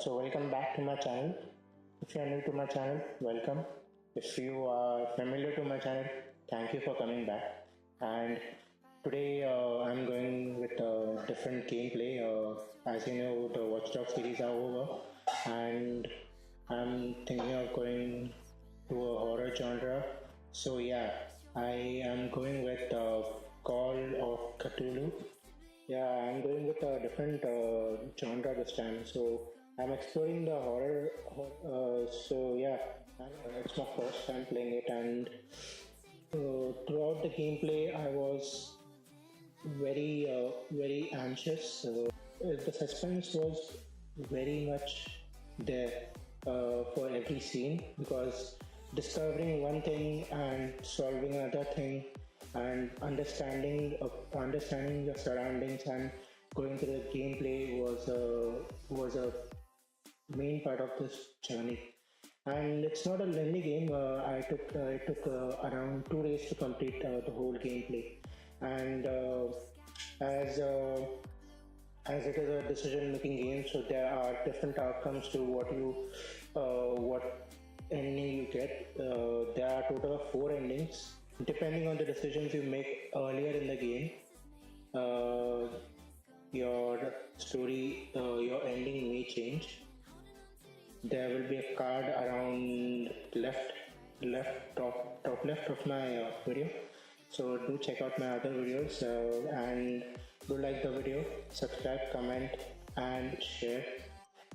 So welcome back to my channel. If you are new to my channel, welcome. If you are familiar to my channel, thank you for coming back. And today I'm going with a different gameplay. As you know, the Watchdog series are over, and I'm thinking of going to a horror genre. So yeah, I am going with Call of Cthulhu. Yeah, I'm going with a different genre this time. So I'm exploring the horror. So yeah, it's my first time playing it, and throughout the gameplay, I was very anxious. The suspense was very much there for every scene because discovering one thing and solving another thing and understanding your surroundings and going through the gameplay was a main part of this journey. And it's not a lengthy game. It took around 2 days to complete the whole gameplay. And as as it is a decision-making game, so there are different outcomes to what ending you get. There are a total of 4 endings. Depending on the decisions you make earlier in the game, uh, your ending may change. There will be a card around top left of my video. So do check out my other videos and do like the video, subscribe, comment, and share.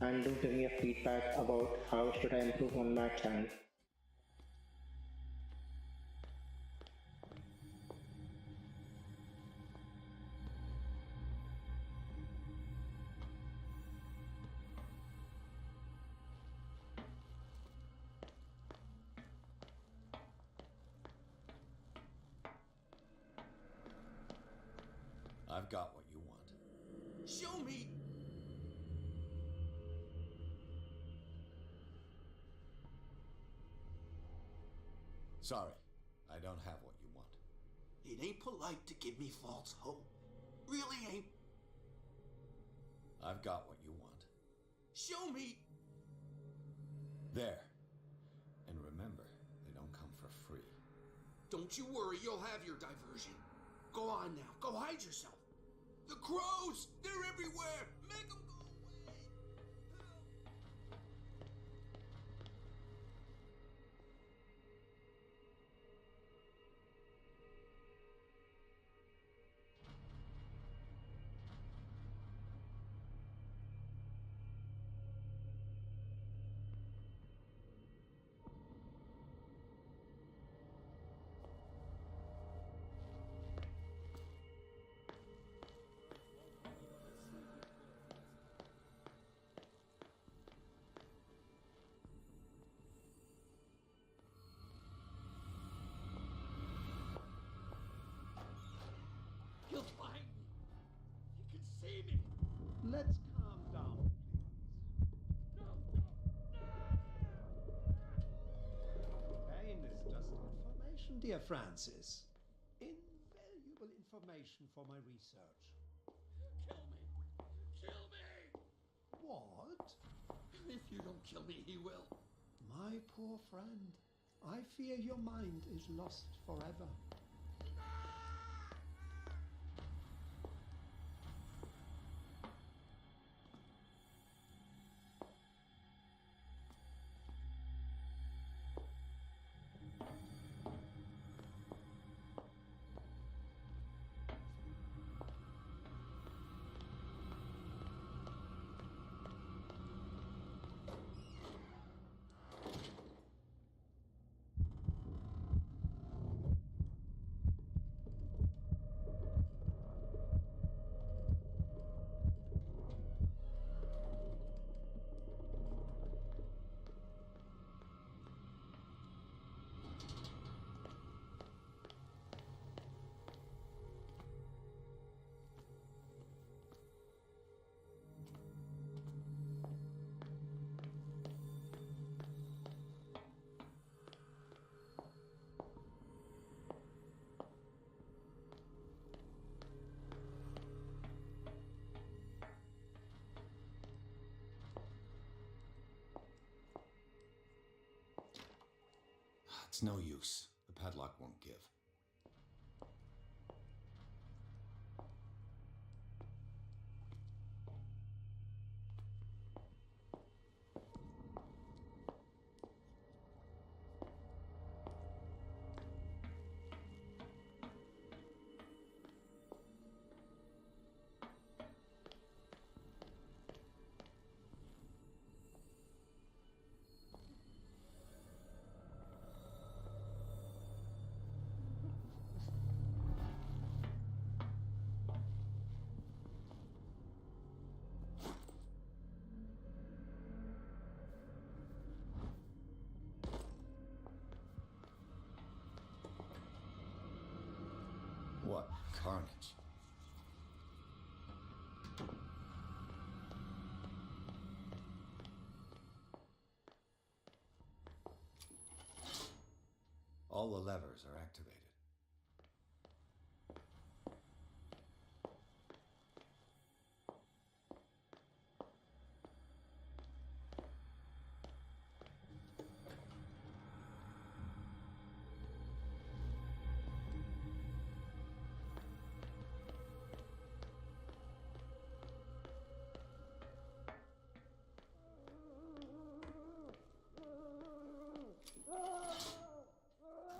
And do give me a feedback about how should I improve on my channel. I've got what you want. Show me! Sorry, I don't have what you want. It ain't polite to give me false hope. Really ain't. I've got what you want. Show me! There. And remember, they don't come for free. Don't you worry, you'll have your diversion. Go on now, go hide yourself. The crows! They're everywhere! Make them go away! He'll find me. He can see me. Let's calm down, please. Pain is just information, dear Francis. Invaluable information for my research. Kill me. Kill me! What? If you don't kill me, he will. My poor friend, I fear your mind is lost forever. It's no use. The padlock won't give. What carnage? All the levers are activated.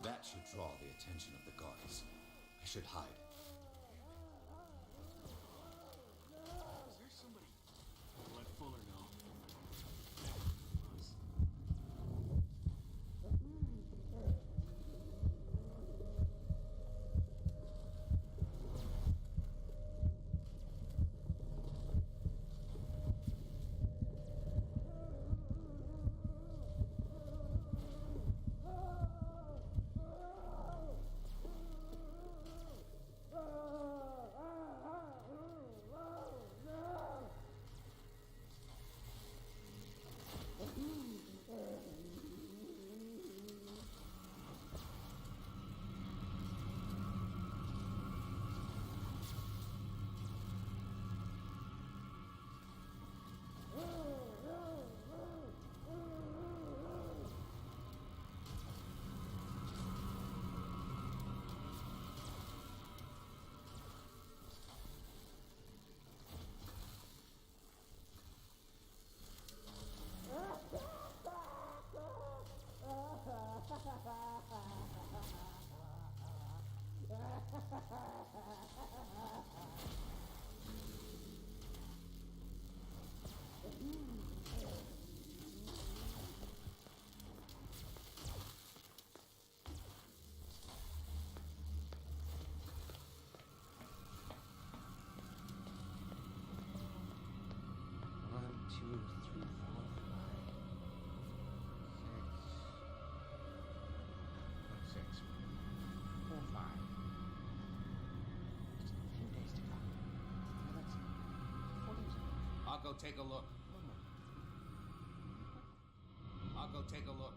That should draw the attention of the guards. I should hide. Is there somebody? Let Fuller know. I'll go take a look. I'll go take a look.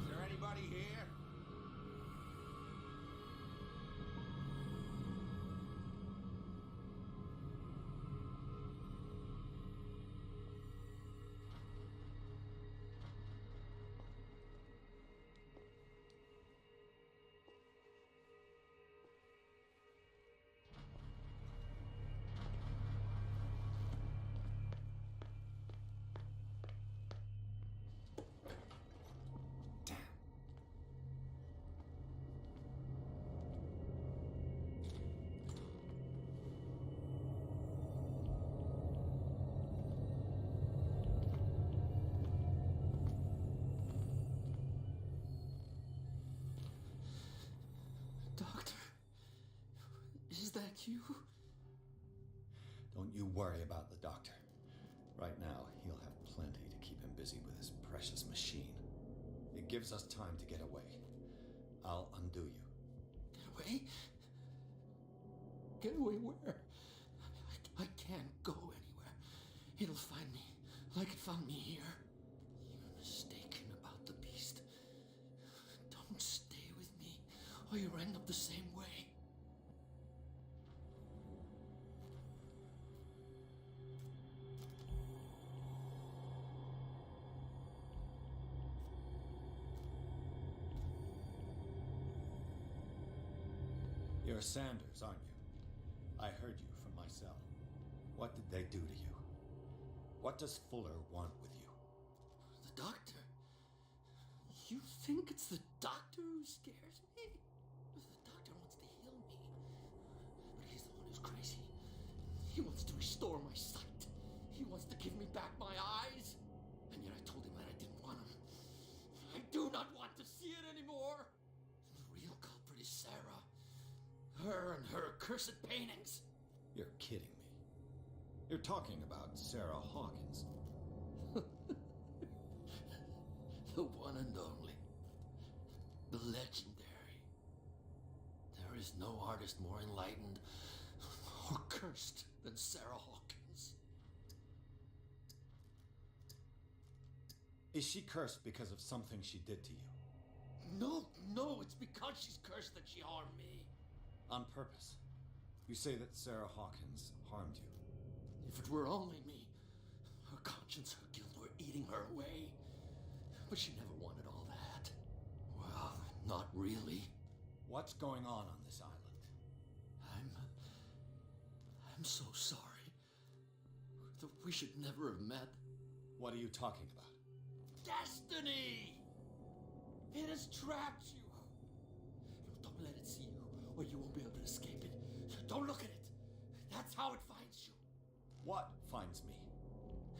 Is there anybody here? Is that you? Don't you worry about the doctor. Right now, he'll have plenty to keep him busy with his precious machine. It gives us time to get away. I'll undo you. Get away? Get away where? I can't go anywhere. It'll find me like it found me here. You're mistaken about the beast. Don't stay with me. You're Sanders, aren't you? I heard you from my cell. What did they do to you? What does Fuller want with you? The doctor? You think it's the doctor who scares me? The doctor wants to heal me. But he's the one who's crazy. He wants to restore my sight. He wants to give me back my eyes. And yet I told him that I didn't want him. I do not want to see it anymore. The real culprit is Sarah. Her and her accursed paintings. You're kidding me. You're talking about Sarah Hawkins. The one and only. The legendary. There is no artist more enlightened or cursed than Sarah Hawkins. Is she cursed because of something she did to you? No, it's because she's cursed that she harmed me. On purpose. You say that Sarah Hawkins harmed you. If it were only me, her conscience, her guilt were eating her away. But she never wanted all that. Well, not really. What's going on this island? I'm so sorry. We should never have met. What are you talking about? Destiny! It has trapped you. Don't let it see you, or you won't be able to escape it. Don't look at it. That's how it finds you. What finds me?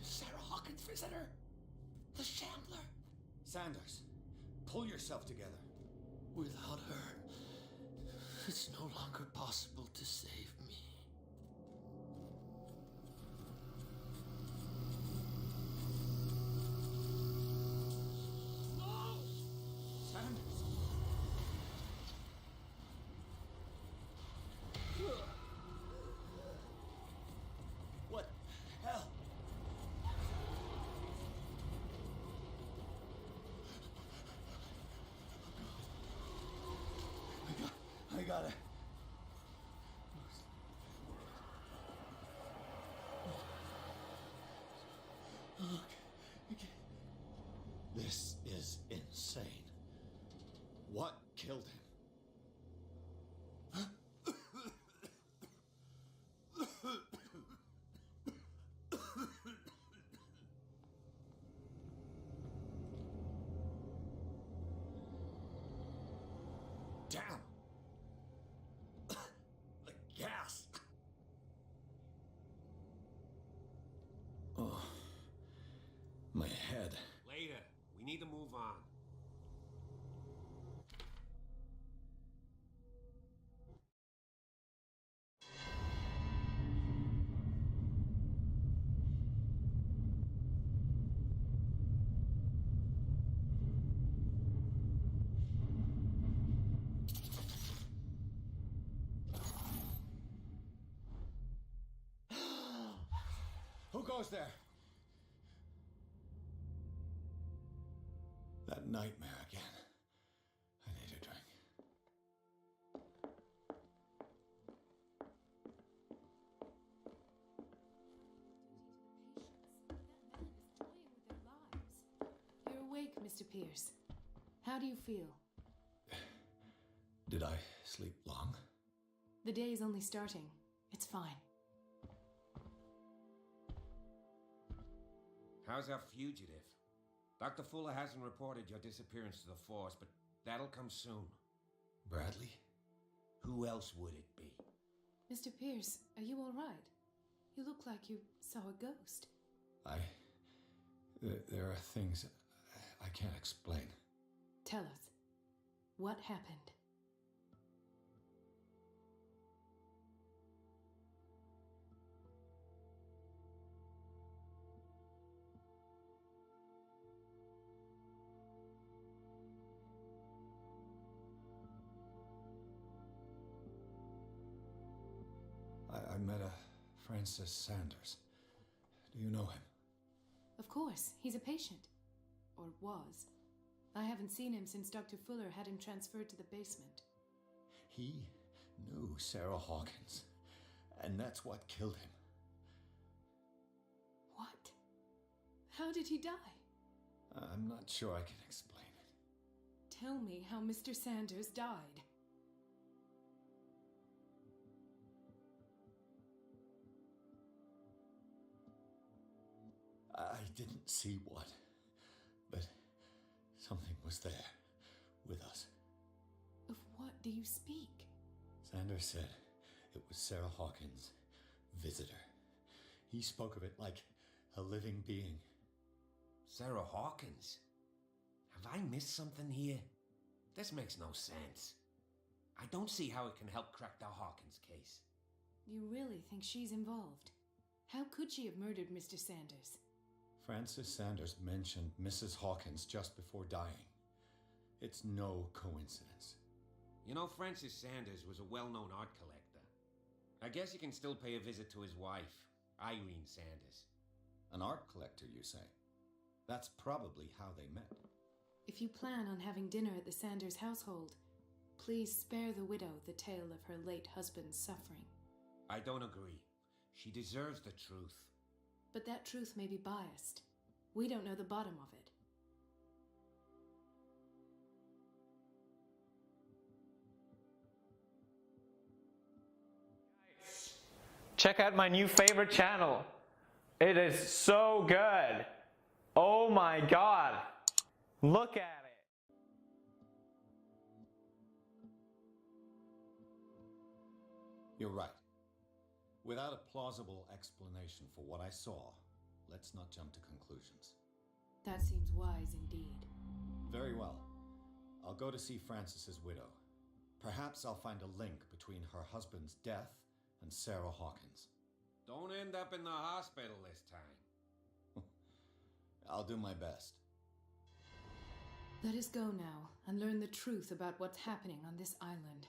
Sarah Hawkins' visitor. The Shambler. Sanders, pull yourself together. Without her, it's no longer possible to save me. No! Sanders! What the hell? I got it. Okay. This is insane. What killed him? Damn! The gas! Oh, my head. Later. We need to move on. Who goes there? That nightmare again. I need a drink. You're awake, Mr. Pierce. How do you feel? Did I sleep long? The day is only starting. It's fine. How's our fugitive? Dr. Fuller hasn't reported your disappearance to the force, but that'll come soon. Bradley? Who else would it be? Mr. Pierce, are you all right? You look like you saw a ghost. There are things I can't explain. Tell us. What happened? I met a Francis Sanders. Do you know him? Of course, he's a patient. Or was. I haven't seen him since Dr. Fuller had him transferred to the basement. He knew Sarah Hawkins, and that's what killed him. What? How did he die? I'm not sure I can explain it. Tell me how Mr. Sanders died. didn't see what, but something was there with us. Of what do you speak? Sanders said it was Sarah Hawkins' visitor. He spoke of it like a living being. Sarah Hawkins? Have I missed something here? This makes no sense. I don't see how it can help crack the Hawkins case. You really think she's involved? How could she have murdered Mr. Sanders? Francis Sanders mentioned Mrs. Hawkins just before dying. It's no coincidence. You know, Francis Sanders was a well-known art collector. I guess you can still pay a visit to his wife, Irene Sanders. An art collector, you say? That's probably how they met. If you plan on having dinner at the Sanders household, please spare the widow the tale of her late husband's suffering. I don't agree. She deserves the truth. But that truth may be biased. We don't know the bottom of it. Check out my new favorite channel. It is so good. Oh my god. Look at it. You're right. Without a plausible explanation for what I saw, let's not jump to conclusions. That seems wise indeed. Very well. I'll go to see Francis's widow. Perhaps I'll find a link between her husband's death and Sarah Hawkins. Don't end up in the hospital this time. I'll do my best. Let us go now and learn the truth about what's happening on this island.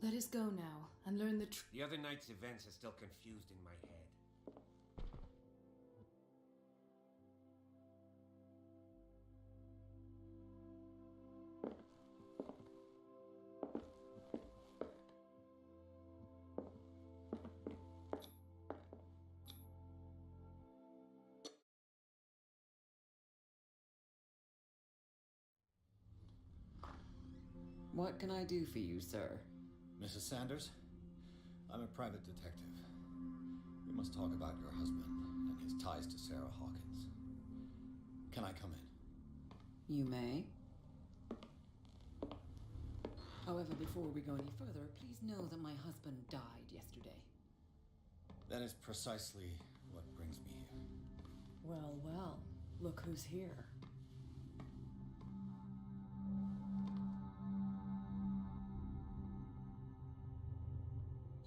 Let us go now and learn the truth. The other night's events are still confused in my head. What can I do for you, sir? Mrs. Sanders, I'm a private detective. We must talk about your husband and his ties to Sarah Hawkins. Can I come in? You may. However, before we go any further, please know that my husband died yesterday. That is precisely what brings me here. Well, well, look who's here.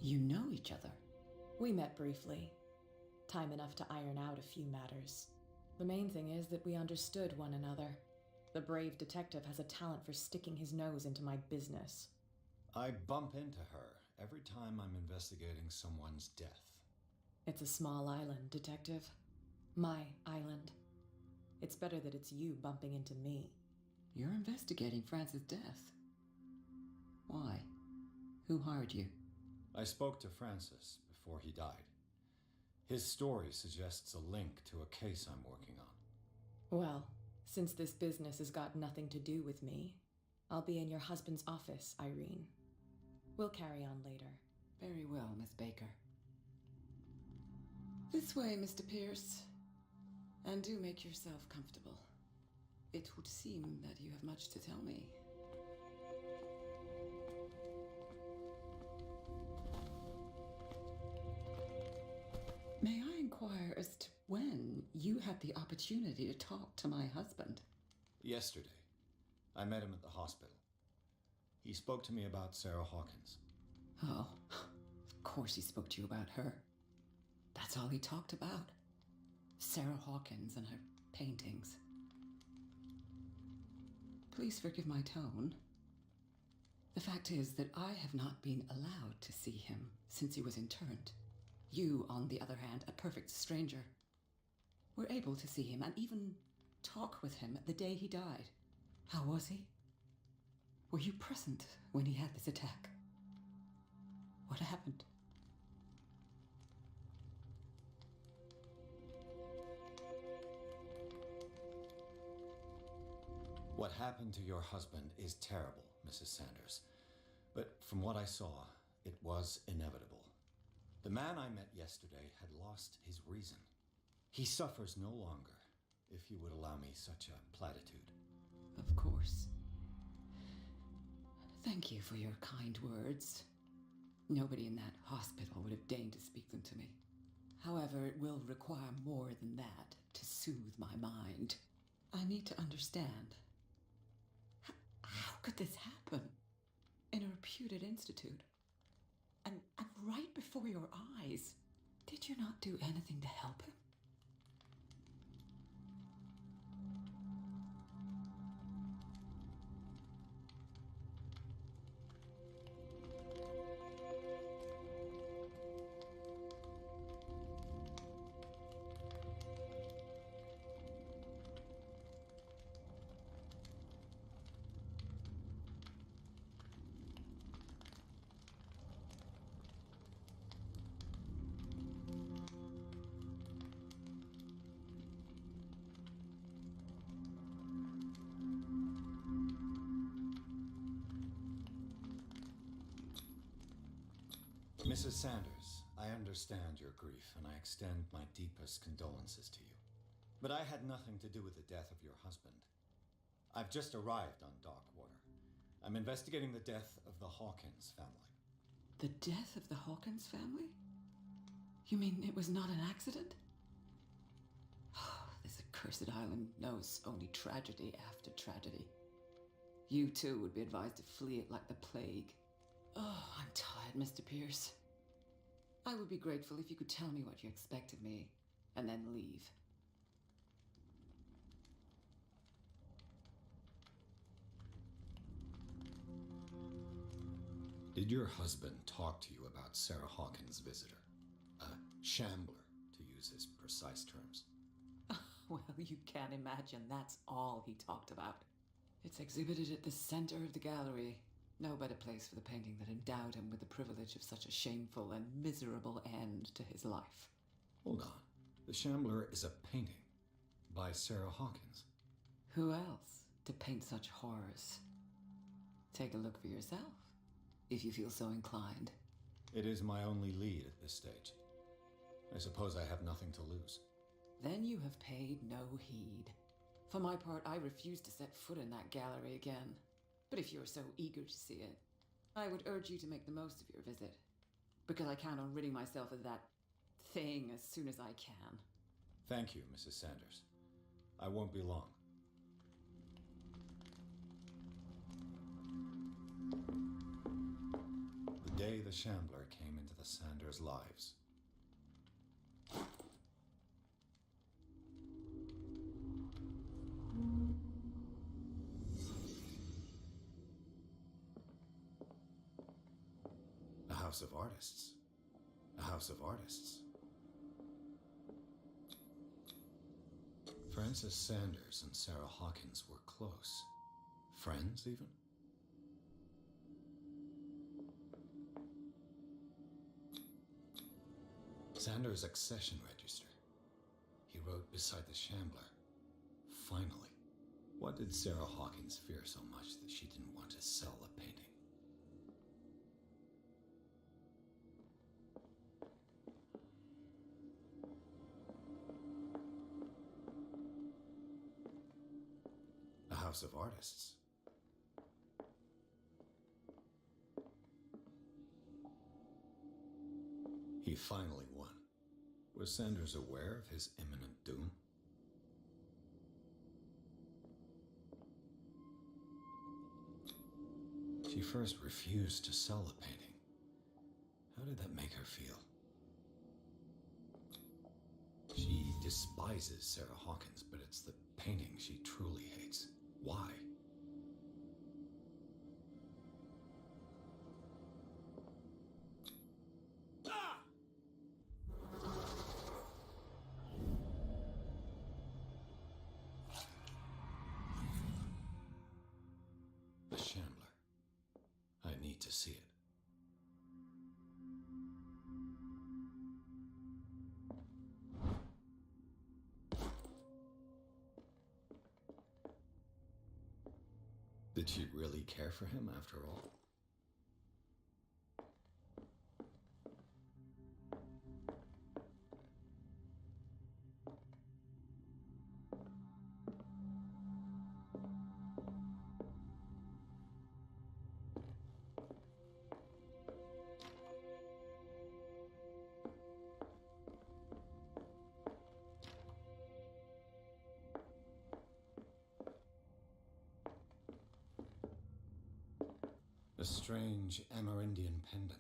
You know each other. We met briefly. Time enough to iron out a few matters. The main thing is that we understood one another. The brave detective has a talent for sticking his nose into my business. I bump into her every time I'm investigating someone's death. It's a small island, detective. My island. It's better that it's you bumping into me. You're investigating Francis' death. Why? Who hired you? I spoke to Francis before he died. His story suggests a link to a case I'm working on. Well, since this business has got nothing to do with me, I'll be in your husband's office, Irene. We'll carry on later. Very well, Miss Baker. This way, Mr. Pierce. And do make yourself comfortable. It would seem that you have much to tell me. May I inquire as to when you had the opportunity to talk to my husband? Yesterday, I met him at the hospital. He spoke to me about Sarah Hawkins. Oh, of course he spoke to you about her. That's all he talked about. Sarah Hawkins and her paintings. Please forgive my tone. The fact is that I have not been allowed to see him since he was interned. You, on the other hand, a perfect stranger, were able to see him and even talk with him the day he died. How was he? Were you present when he had this attack? What happened? What happened to your husband is terrible, Mrs. Sanders. But from what I saw, it was inevitable. The man I met yesterday had lost his reason. He suffers no longer, if you would allow me such a platitude. Of course. Thank you for your kind words. Nobody in that hospital would have deigned to speak them to me. However, it will require more than that to soothe my mind. I need to understand. How could this happen? In a reputed institute? And right before your eyes? Did you not do anything to help him? Mrs. Sanders, I understand your grief, and I extend my deepest condolences to you. But I had nothing to do with the death of your husband. I've just arrived on Darkwater. I'm investigating the death of the Hawkins family. The death of the Hawkins family? You mean it was not an accident? This accursed island knows only tragedy after tragedy. You too would be advised to flee it like the plague. Oh, I'm tired, Mr. Pierce. I would be grateful if you could tell me what you expect of me, and then leave. Did your husband talk to you about Sarah Hawkins' visitor? A shambler, to use his precise terms. Well, you can't imagine that's all he talked about. It's exhibited at the center of the gallery. No better place for the painting that endowed him with the privilege of such a shameful and miserable end to his life. Hold on. The Shambler is a painting by Sarah Hawkins. Who else to paint such horrors? Take a look for yourself, if you feel so inclined. It is my only lead at this stage. I suppose I have nothing to lose. Then you have paid no heed. For my part, I refuse to set foot in that gallery again. But if you're so eager to see it, I would urge you to make the most of your visit, because I count on ridding myself of that thing as soon as I can. Thank you, Mrs. Sanders. I won't be long. The day the Shambler came into the Sanders' lives. A house of artists. A house of artists. Frances Sanders and Sarah Hawkins were close. Friends, even? Sanders' accession register. He wrote beside the Shambler. Finally. What did Sarah Hawkins fear so much that she didn't want to sell the painting? A house of artists. He finally won. Was Sanders aware of his imminent doom? She first refused to sell the painting. How did that make her feel? She despises Sarah Hawkins, but it's the painting she truly hates. Why? The Shambler. I need to see it. Did she really care for him after all? strange Amerindian pendant.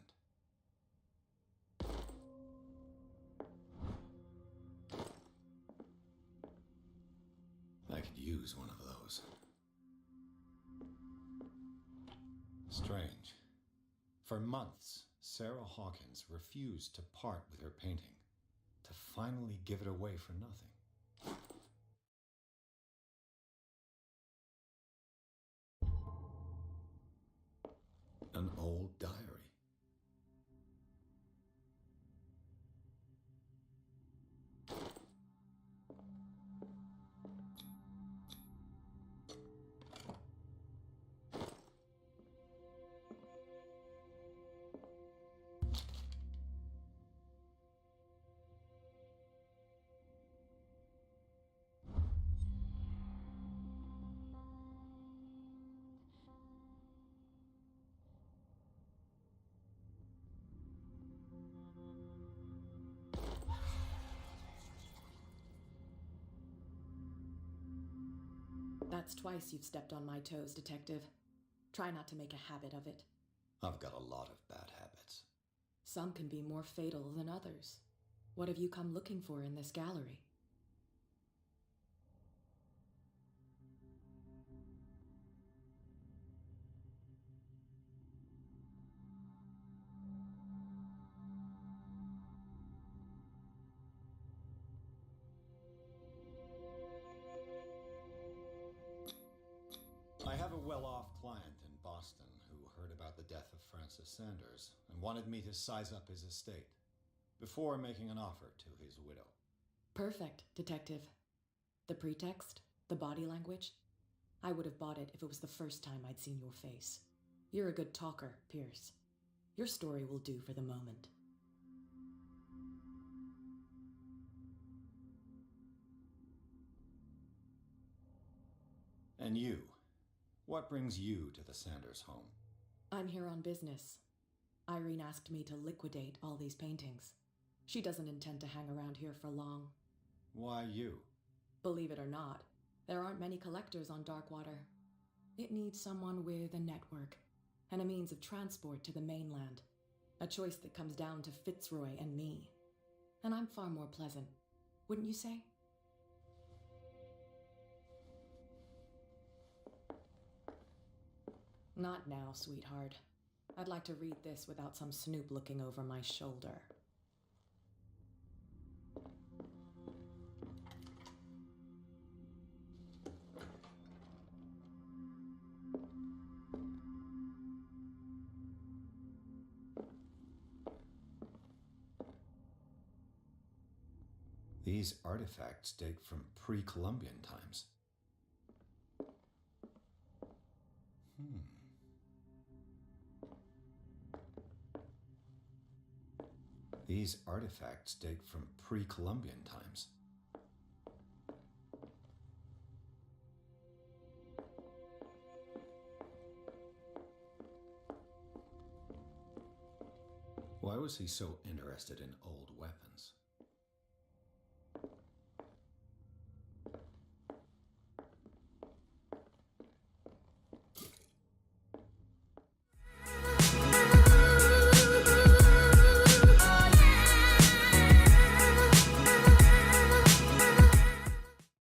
I could use one of those. Strange. For months, Sarah Hawkins refused to part with her painting, to finally give it away for nothing. An old diary. That's twice you've stepped on my toes, Detective. Try not to make a habit of it. I've got a lot of bad habits. Some can be more fatal than others. What have you come looking for in this gallery? I have a well-off client in Boston who heard about the death of Francis Sanders and wanted me to size up his estate before making an offer to his widow. Perfect, Detective. The pretext? The body language? I would have bought it if it was the first time I'd seen your face. You're a good talker, Pierce. Your story will do for the moment. And you? What brings you to the Sanders home? I'm here on business. Irene asked me to liquidate all these paintings. She doesn't intend to hang around here for long. Why you? Believe it or not, there aren't many collectors on Darkwater. It needs someone with a network and a means of transport to the mainland. A choice that comes down to Fitzroy and me. And I'm far more pleasant, wouldn't you say? Not now, sweetheart. I'd like to read this without some snoop looking over my shoulder. These artifacts date from pre-Columbian times. These artifacts date from pre-Columbian times. Why was he so interested in old